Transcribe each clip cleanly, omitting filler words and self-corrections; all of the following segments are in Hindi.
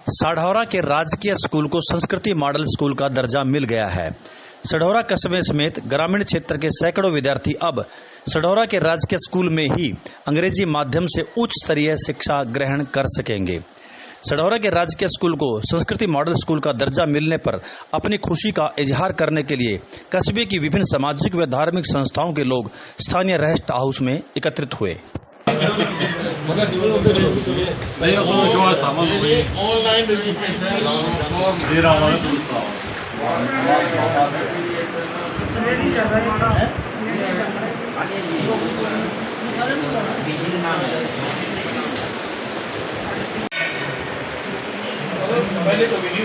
साढौरा के राजकीय स्कूल को संस्कृति मॉडल स्कूल का दर्जा मिल गया है। साढौरा कस्बे समेत ग्रामीण क्षेत्र के सैकड़ों विद्यार्थी अब साढौरा के राजकीय स्कूल में ही अंग्रेजी माध्यम से उच्च स्तरीय शिक्षा ग्रहण कर सकेंगे। साढौरा के राजकीय स्कूल को संस्कृति मॉडल स्कूल का दर्जा मिलने पर अपनी खुशी का इजहार करने के लिए कस्बे की विभिन्न सामाजिक व धार्मिक संस्थाओं के लोग स्थानीय रेस्ट हाउस में एकत्रित हुए। पहले तो नहीं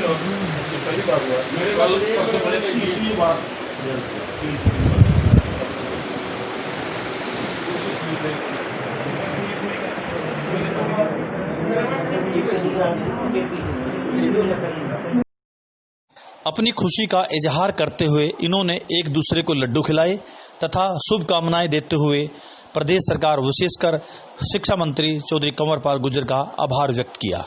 पहली बार हुआ मेरे कल सबसे पहले तो तीसरी बार अपनी खुशी का इजहार करते हुए इन्होंने एक दूसरे को लड्डू खिलाए तथा शुभकामनाएं देते हुए प्रदेश सरकार विशेषकर शिक्षा मंत्री चौधरी कंवरपाल गुर्जर का आभार व्यक्त किया।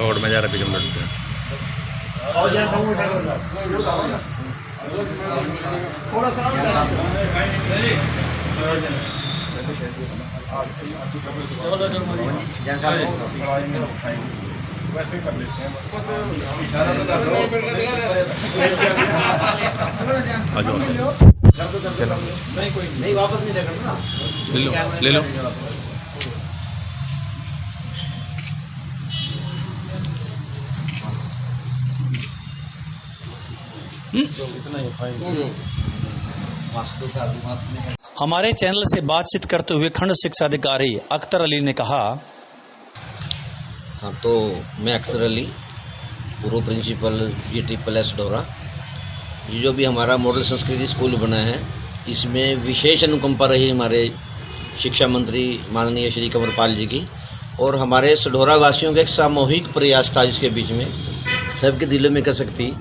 और मजा रहा पिछले वैसे कर लेते हैं नहीं वापस नहीं लेकर ना ले लो हमारे चैनल से बातचीत करते हुए खंड शिक्षा अधिकारी अख्तर अली ने कहा, हाँ तो मैं अख्तर अली, पूर्व प्रिंसिपल GSSS साढौरा। ये जो भी हमारा मॉडल संस्कृति स्कूल बना है, इसमें विशेष अनुकंपा रही हमारे शिक्षा मंत्री माननीय श्री कंवरपाल जी की, और हमारे साढौरा वासियों का एक सामूहिक प्रयास था जिसके बीच में सबके दिलों में कह सकती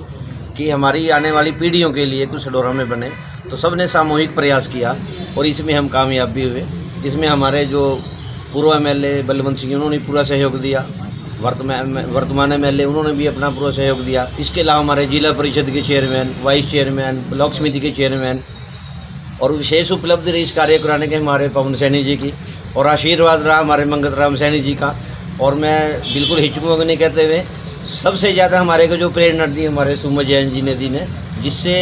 कि हमारी आने वाली पीढ़ियों के लिए कुछ साढौरा में बने, तो सब ने सामूहिक प्रयास किया और इसमें हम कामयाब भी हुए। इसमें हमारे जो पूर्व MLA बलवंत सिंह उन्होंने पूरा सहयोग दिया, वर्तमान MLA उन्होंने भी अपना पूरा सहयोग दिया। इसके अलावा हमारे जिला परिषद के चेयरमैन, वाइस चेयरमैन, ब्लॉक समिति के चेयरमैन, और विशेष उपलब्धि रही इस कार्य कराने के हमारे पवन सैनी जी की, और आशीर्वाद रहा हमारे मंगत राम सैनी जी का। और मैं बिल्कुल हिचकूंगा नहीं कहते हुए, सबसे ज़्यादा हमारे को जो प्रेरणा दी हमारे सुमन जैन जी ने दी ने, जिससे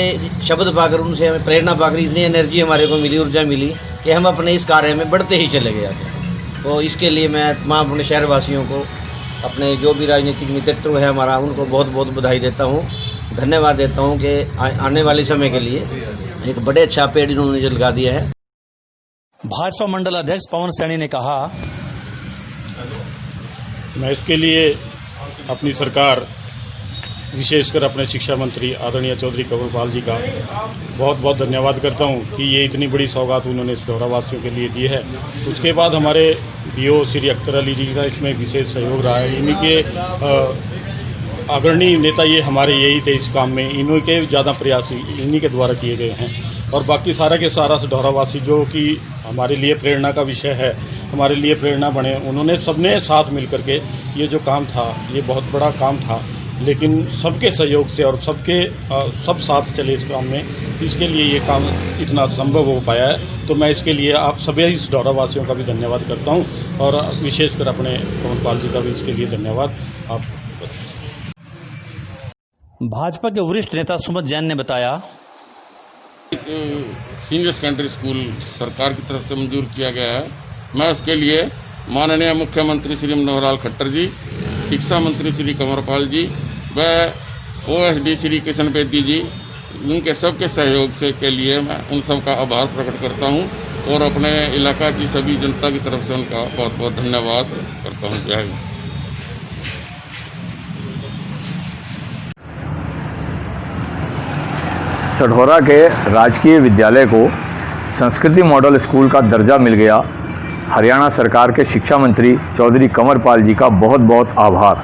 शब्द पाकर उनसे हमें प्रेरणा पाकर इतनी एनर्जी हमारे को मिली, ऊर्जा मिली कि हम अपने इस कार्य में बढ़ते ही चले गए थे। तो इसके लिए मैं तमाम अपने शहरवासियों को, अपने जो भी राजनीतिक नेतृत्व है हमारा, उनको बहुत बहुत बधाई देता हूँ, धन्यवाद देता हूँ कि आने वाले समय के लिए एक बड़े अच्छा पेड़ इन्होंने लगा दिया है। भाजपा मंडल अध्यक्ष पवन सैनी ने कहा, मैं इसके लिए अपनी सरकार, विशेषकर अपने शिक्षा मंत्री आदरणीय चौधरी कंवरपाल जी का बहुत बहुत धन्यवाद करता हूं कि ये इतनी बड़ी सौगात उन्होंने साढौरा वासियों के लिए दी है। उसके बाद हमारे BO श्री अख्तर अली जी का इसमें विशेष सहयोग रहा है। इन्हीं के अग्रणी नेता ये हमारे यही थे इस काम में, इन्हीं के ज़्यादा प्रयास इन्हीं के द्वारा किए गए हैं। और बाकी सारा के सारा साढौरा वासी जो कि हमारे लिए प्रेरणा का विषय है, हमारे लिए प्रेरणा बने, उन्होंने सबने साथ मिल करके ये जो काम था, ये बहुत बड़ा काम था, लेकिन सबके सहयोग से और सब साथ चले इस काम में, इसके लिए ये काम इतना संभव हो पाया है। तो मैं इसके लिए आप सभी साढौरा वासियों का भी धन्यवाद करता हूं, और विशेषकर अपने कंवरपाल जी का भी इसके लिए धन्यवाद। आप भाजपा के वरिष्ठ नेता सुमन जैन ने बताया, सीनियर सेकेंडरी स्कूल सरकार की तरफ से मंजूर किया गया है। मैं उसके लिए माननीय मुख्यमंत्री श्री मनोहर लाल खट्टर जी, शिक्षा मंत्री श्री कंवरपाल जी व OSD श्री किशन बेदी जी, उनके सबके सहयोग से के लिए मैं उन सब का आभार प्रकट करता हूं, और अपने इलाका की सभी जनता की तरफ से उनका बहुत बहुत धन्यवाद करता हूं। जय हिंद। सढौरा के राजकीय विद्यालय को संस्कृति मॉडल स्कूल का दर्जा मिल गया। हरियाणा सरकार के शिक्षा मंत्री चौधरी कंवरपाल जी का बहुत बहुत आभार।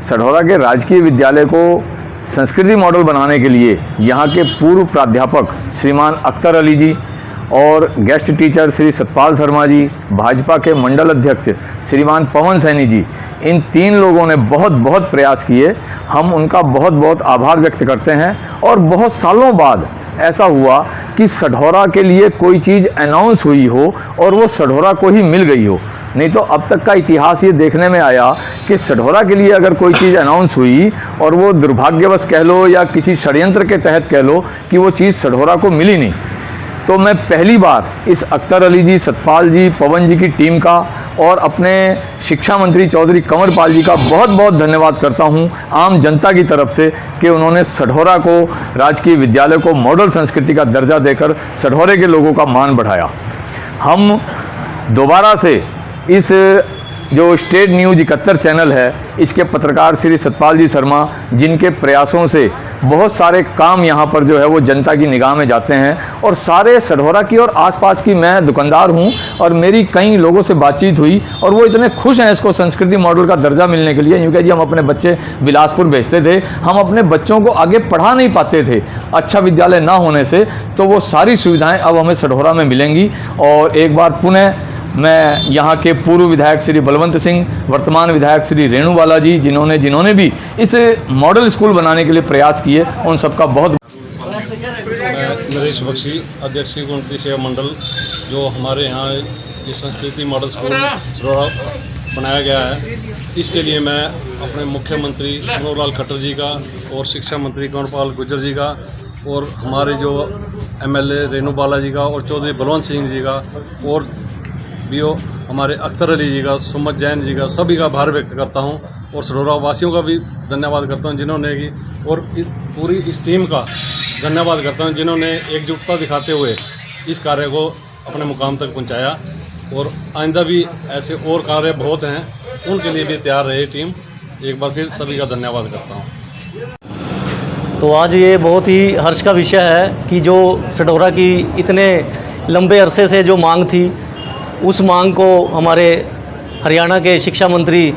सढौरा के राजकीय विद्यालय को संस्कृति मॉडल बनाने के लिए यहाँ के पूर्व प्राध्यापक श्रीमान अख्तर अली जी और गेस्ट टीचर श्री सतपाल शर्मा जी, भाजपा के मंडल अध्यक्ष श्रीमान पवन सैनी जी, इन 3 लोगों ने बहुत बहुत प्रयास किए। हम उनका बहुत बहुत आभार व्यक्त करते हैं। और बहुत सालों बाद ऐसा हुआ कि सढौरा के लिए कोई चीज़ अनाउंस हुई हो और वो सढौरा को ही मिल गई हो। नहीं तो अब तक का इतिहास ये देखने में आया कि सढौरा के लिए अगर कोई चीज़ अनाउंस हुई और वो दुर्भाग्यवश कह लो या किसी षड्यंत्र के तहत कह लो कि वो चीज़ सढौरा को मिली नहीं, तो मैं पहली बार इस अख्तर अली जी, सतपाल जी, पवन जी की टीम का और अपने शिक्षा मंत्री चौधरी कंवरपाल जी का बहुत बहुत धन्यवाद करता हूं आम जनता की तरफ से कि उन्होंने सढौरा को, राजकीय विद्यालय को मॉडल संस्कृति का दर्जा देकर सढौरे के लोगों का मान बढ़ाया। हम दोबारा से इस जो स्टेट न्यूज़ 71 चैनल है, इसके पत्रकार श्री सतपाल जी शर्मा, जिनके प्रयासों से बहुत सारे काम यहाँ पर जो है वो जनता की निगाह में जाते हैं और सारे सढौरा की और आसपास की, मैं दुकानदार हूँ और मेरी कई लोगों से बातचीत हुई और वो इतने खुश हैं इसको संस्कृति मॉडल का दर्जा मिलने के लिए। यूँ कह जी हम अपने बच्चे बिलासपुर भेजते थे, हम अपने बच्चों को आगे पढ़ा नहीं पाते थे अच्छा विद्यालय ना होने से, तो वो सारी सुविधाएँ अब हमें सढौरा में मिलेंगी। और एक बार पुनः मैं यहाँ के पूर्व विधायक श्री बलवंत सिंह, वर्तमान विधायक श्री रेणुबाला जी, जिन्होंने भी इस मॉडल स्कूल बनाने के लिए प्रयास किए, उन सबका बहुत। नरेश बख्शी, अध्यक्ष श्री गणपति सेवा मंडल, जो हमारे यहाँ ये संस्कृति मॉडल स्कूल बनाया गया है, इसके लिए मैं अपने मुख्यमंत्री मनोहर खट्टर जी का और शिक्षा मंत्री कंवरपाल गुर्जर जी का और हमारे जो MLA रेणुबाला जी का और चौधरी बलवंत सिंह जी का और बीओ हमारे अख्तर अली जी का, सुमत जैन जी का, सभी का आभार व्यक्त करता हूं और सढौरा वासियों का भी धन्यवाद करता हूं जिन्होंने की, और पूरी इस टीम का धन्यवाद करता हूं जिन्होंने एकजुटता दिखाते हुए इस कार्य को अपने मुकाम तक पहुंचाया। और आइंदा भी ऐसे और कार्य बहुत हैं, उनके लिए भी तैयार रहे टीम। एक बार फिर सभी का धन्यवाद करता हूँ। तो आज ये बहुत ही हर्ष का विषय है कि जो सढौरा की इतने लंबे अरसे से जो मांग थी, उस मांग को हमारे हरियाणा के शिक्षा मंत्री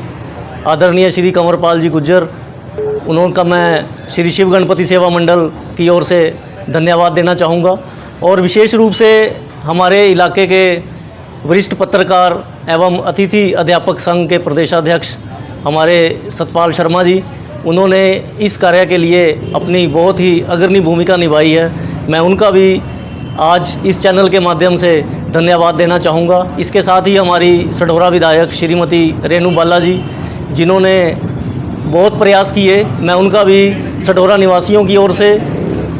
आदरणीय श्री कंवरपाल जी गुर्जर, उनका मैं श्री शिव गणपति सेवा मंडल की ओर से धन्यवाद देना चाहूँगा। और विशेष रूप से हमारे इलाके के वरिष्ठ पत्रकार एवं अतिथि अध्यापक संघ के प्रदेशाध्यक्ष हमारे सतपाल शर्मा जी, उन्होंने इस कार्य के लिए अपनी बहुत ही अग्रणी भूमिका निभाई है। मैं उनका भी आज इस चैनल के माध्यम से धन्यवाद देना चाहूँगा। इसके साथ ही हमारी सढौरा विधायक श्रीमती रेणुबाला जी, जिन्होंने बहुत प्रयास किए, मैं उनका भी सढौरा निवासियों की ओर से,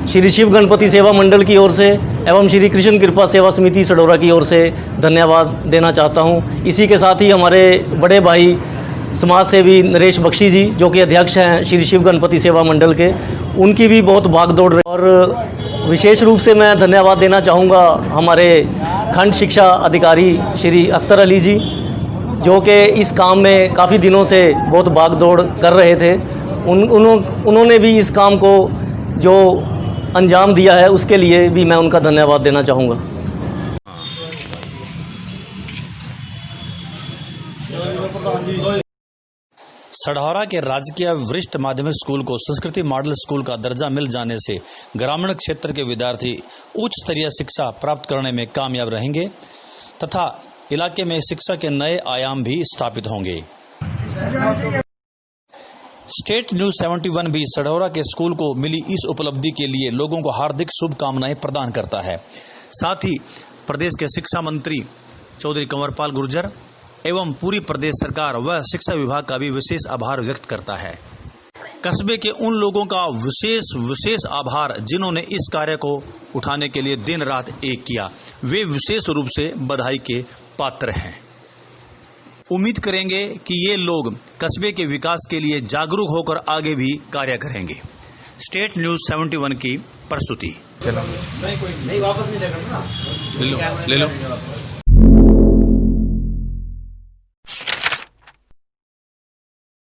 श्री शिव गणपति सेवा मंडल की ओर से एवं श्री कृष्ण कृपा सेवा समिति सढौरा की ओर से धन्यवाद देना चाहता हूँ। इसी के साथ ही हमारे बड़े भाई समाज सेवी नरेश बख्शी जी, जो कि अध्यक्ष हैं श्री शिव गणपति सेवा मंडल के, उनकी भी बहुत भागदौड़ रही। और विशेष रूप से मैं धन्यवाद देना चाहूँगा हमारे खंड शिक्षा अधिकारी श्री अख्तर अली जी, जो कि इस काम में काफ़ी दिनों से बहुत भागदौड़ कर रहे थे। उन्होंने भी इस काम को जो अंजाम दिया है, उसके लिए भी मैं उनका धन्यवाद देना चाहूँगा। सढौरा के राजकीय वरिष्ठ माध्यमिक स्कूल को संस्कृति मॉडल स्कूल का दर्जा मिल जाने से ग्रामीण क्षेत्र के विद्यार्थी उच्च स्तरीय शिक्षा प्राप्त करने में कामयाब रहेंगे तथा इलाके में शिक्षा के नए आयाम भी स्थापित होंगे। स्टेट न्यूज़ 71 भी सढौरा के स्कूल को मिली इस उपलब्धि के लिए लोगों को हार्दिक शुभकामनाएं प्रदान करता है। साथ ही प्रदेश के शिक्षा मंत्री चौधरी कंवरपाल गुर्जर एवं पूरी प्रदेश सरकार व शिक्षा विभाग का भी विशेष आभार व्यक्त करता है। कस्बे के उन लोगों का विशेष आभार जिन्होंने इस कार्य को उठाने के लिए दिन रात एक किया, वे विशेष रूप से बधाई के पात्र हैं। उम्मीद करेंगे कि ये लोग कस्बे के विकास के लिए जागरूक होकर आगे भी कार्य करेंगे। स्टेट न्यूज़ 71 की प्रस्तुति। ले लो।